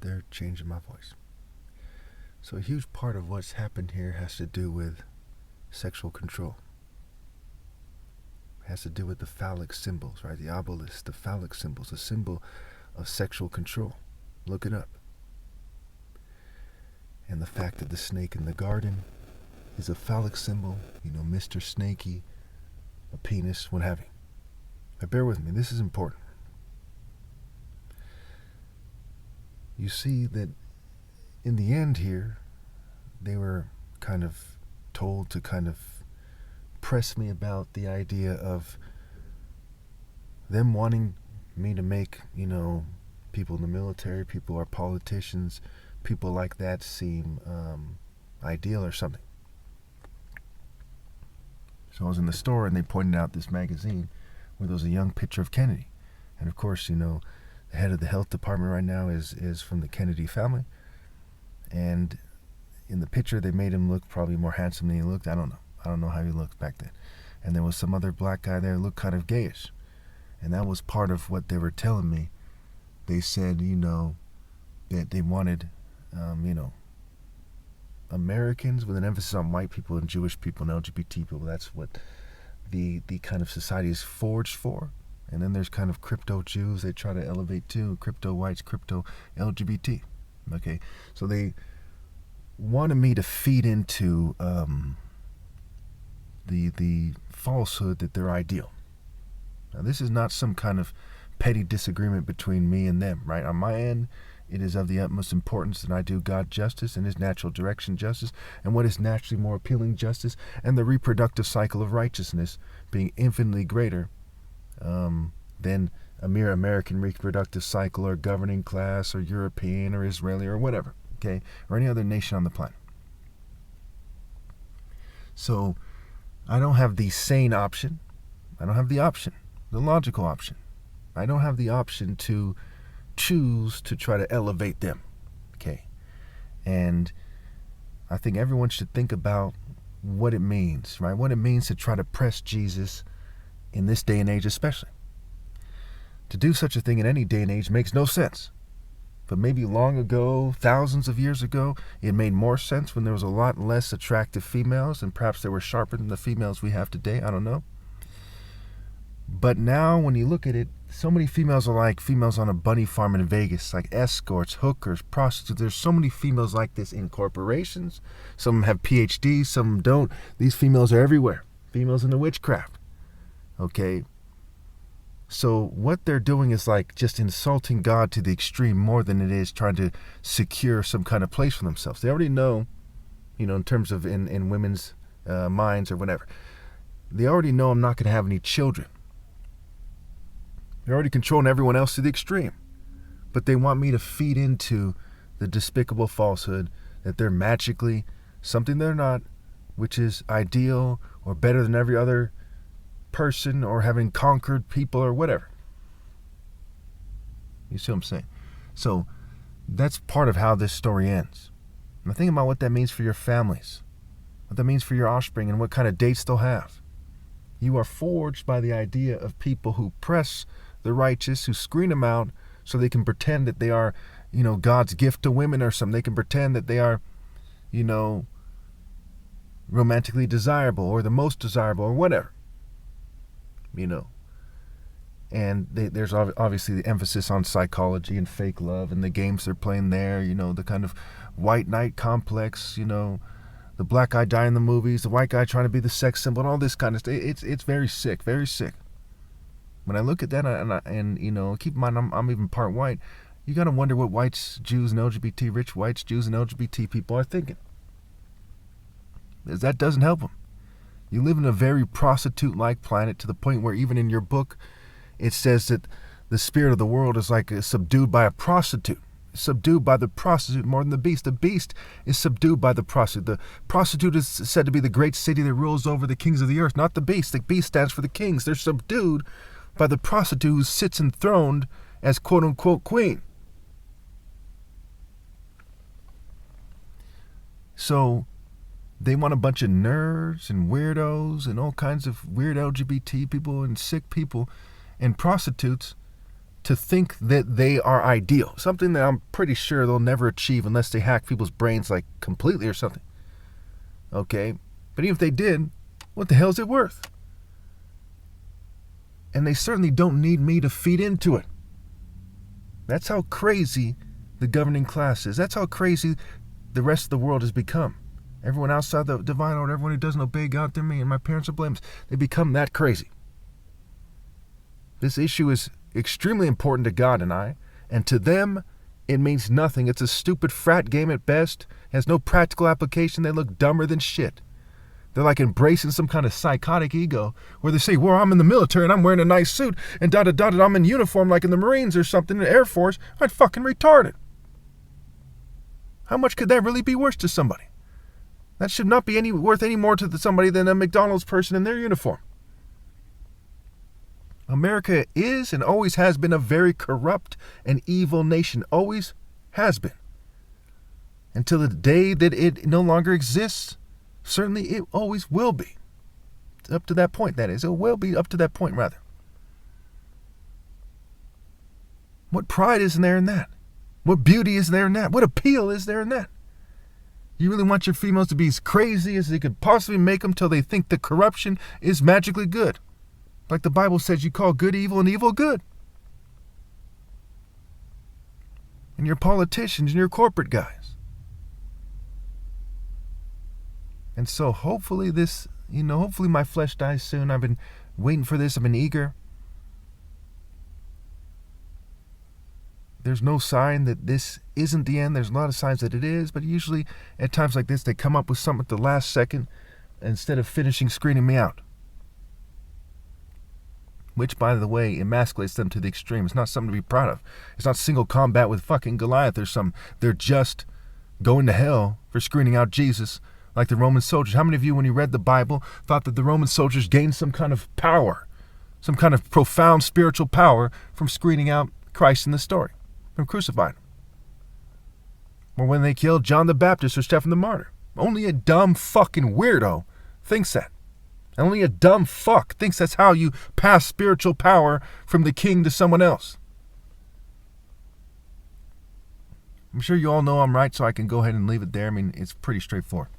they're changing my voice. So a huge part of what's happened here has to do with sexual control. It has to do with the phallic symbols, right? The obelisk, the phallic symbols, a symbol of sexual control. Look it up. And the fact that the snake in the garden is a phallic symbol, Mr. Snakey, a penis, what have you. But bear with me, this is important. You see that in the end here, they were kind of told to kind of press me about the idea of them wanting me to make, people in the military, people who are politicians, people like that seem ideal or something. So I was in the store and they pointed out this magazine where there was a young picture of Kennedy. And of course, the head of the health department right now is from the Kennedy family. And in the picture, they made him look probably more handsome than he looked. I don't know. I don't know how he looked back then. And there was some other black guy there who looked kind of gayish. And that was part of what they were telling me. They said, that they wanted, Americans with an emphasis on white people and Jewish people and LGBT people. That's what the kind of society is forged for. And then there's kind of crypto Jews they try to elevate too, crypto whites, crypto LGBT. Okay, so they wanted me to feed into the falsehood that they're ideal. Now, this is not some kind of petty disagreement between me and them, right? On my end, it is of the utmost importance that I do God justice and His natural direction justice and what is naturally more appealing justice and the reproductive cycle of righteousness being infinitely greater than a mere American reproductive cycle or governing class or European or Israeli or whatever, okay, or any other nation on the planet. So I don't have the sane option. I don't have the option, the logical option. I don't have the option to choose to try to elevate them, okay? And I think everyone should think about what it means, right? What it means to try to press Jesus in this day and age especially. To do such a thing in any day and age makes no sense. But maybe long ago, thousands of years ago, it made more sense when there was a lot less attractive females, and perhaps they were sharper than the females we have today, I don't know. But now when you look at it, so many females are like females on a bunny farm in Vegas, like escorts, hookers, prostitutes. There's so many females like this in corporations. Some have PhDs, some don't. These females are everywhere. Females in the witchcraft. Okay? So what they're doing is like just insulting God to the extreme more than it is trying to secure some kind of place for themselves. They already know, in terms of in women's minds or whatever, they already know I'm not going to have any children. They're already controlling everyone else to the extreme. But they want me to feed into the despicable falsehood that they're magically something they're not, which is ideal or better than every other person or having conquered people or whatever. You see what I'm saying? So that's part of how this story ends. Now think about what that means for your families, what that means for your offspring, and what kind of dates they'll have. You are forged by the idea of people who press the righteous, who screen them out so they can pretend that they are, God's gift to women or something. They can pretend that they are, romantically desirable or the most desirable or whatever. And there's obviously the emphasis on psychology and fake love and the games they're playing there, the kind of white knight complex, the black guy dying in the movies, the white guy trying to be the sex symbol and all this kind of stuff. It's very sick, very sick. When I look at that and keep in mind I'm even part white, you got to wonder what whites, Jews, and LGBT, rich whites, Jews, and LGBT people are thinking. Because that doesn't help them. You live in a very prostitute-like planet to the point where even in your book, it says that the spirit of the world is like subdued by a prostitute. Subdued by the prostitute more than the beast. The beast is subdued by the prostitute. The prostitute is said to be the great city that rules over the kings of the earth, not the beast. The beast stands for the kings. They're subdued by the prostitute who sits enthroned as quote-unquote queen. So they want a bunch of nerds and weirdos and all kinds of weird LGBT people and sick people and prostitutes to think that they are ideal, something that I'm pretty sure they'll never achieve unless they hack people's brains like completely or something. Okay? But even if they did, what the hell is it worth? And they certainly don't need me to feed into it. That's how crazy the governing class is. That's how crazy the rest of the world has become. Everyone outside the divine order, everyone who doesn't obey God through me, and my parents are blameless, they become that crazy. This issue is extremely important to God and I, and to them, it means nothing. It's a stupid frat game at best. It has no practical application. They look dumber than shit. They're like embracing some kind of psychotic ego where they say, well, I'm in the military and I'm wearing a nice suit and da-da-da-da, I'm in uniform like in the Marines or something, in the Air Force. I'm fucking retarded. How much could that really be worth to somebody? That should not be worth any more to somebody than a McDonald's person in their uniform. America is and always has been a very corrupt and evil nation. Always has been. Until the day that it no longer exists, certainly it always will be. Up to that point, that is. It will be up to that point, rather. What pride is there in that? What beauty is there in that? What appeal is there in that? You really want your females to be as crazy as they could possibly make them till they think the corruption is magically good. Like the Bible says, you call good evil and evil good. And your politicians and your corporate guys. And so hopefully this, hopefully my flesh dies soon. I've been waiting for this. I've been eager. There's no sign that this isn't the end. There's a lot of signs that it is, but usually at times like this, they come up with something at the last second instead of finishing screening me out. Which, by the way, emasculates them to the extreme. It's not something to be proud of. It's not single combat with fucking Goliath or something. They're just going to hell for screening out Jesus like the Roman soldiers. How many of you, when you read the Bible, thought that the Roman soldiers gained some kind of power, some kind of profound spiritual power from screening out Christ in the story, from crucifying him? Or when they killed John the Baptist or Stephen the Martyr. Only a dumb fucking weirdo thinks that. And only a dumb fuck thinks that's how you pass spiritual power from the king to someone else. I'm sure you all know I'm right, so I can go ahead and leave it there. I mean, it's pretty straightforward.